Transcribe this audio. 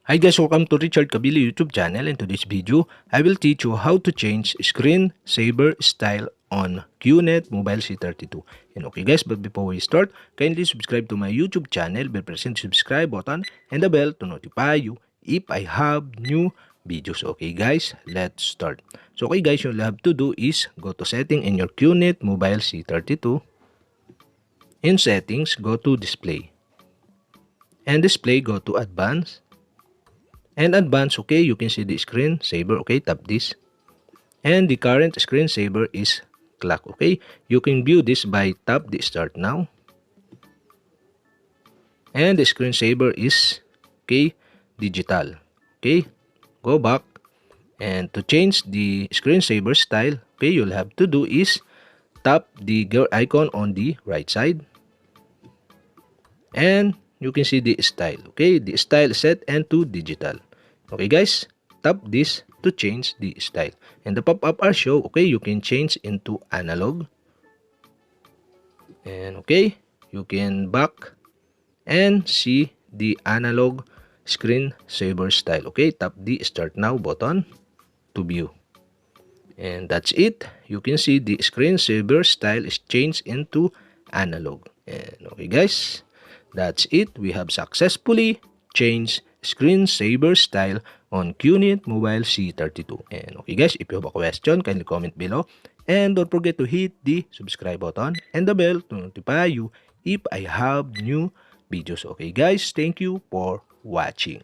Hi guys, welcome to Richard Cabile YouTube channel. In today's video, I will teach you how to change screensaver style on Qnet Mobile C32. And okay guys, but before we start, kindly subscribe to my YouTube channel by pressing the subscribe button and the bell to notify you if I have new videos. Okay guys, let's start. So okay guys, you'll have to do is go to setting in your Qnet Mobile C32. In settings, go to display. And display, go to advanced. And advanced, okay, you can see the screensaver, okay, tap this. And the current screensaver is clock, okay. You can view this by tap the start now. And the screensaver is, okay, digital, okay. Go back. And to change the screensaver style, okay, you'll have to do is tap the gear icon on the right side. And you can see the style, okay, the style is set and to digital. Okay guys, tap this to change the style. And the pop-up are show, okay, you can change into analog. And okay, you can back and see the analog screensaver style. Okay, tap the start now button to view. And that's it. You can see the screensaver style is changed into analog. And okay guys, that's it. We have successfully changed screensaver style on Qnet Mobile C32. And okay guys, if you have a question, kindly comment below. And don't forget to hit the subscribe button and the bell to notify you if I have new videos. Okay guys, thank you for watching.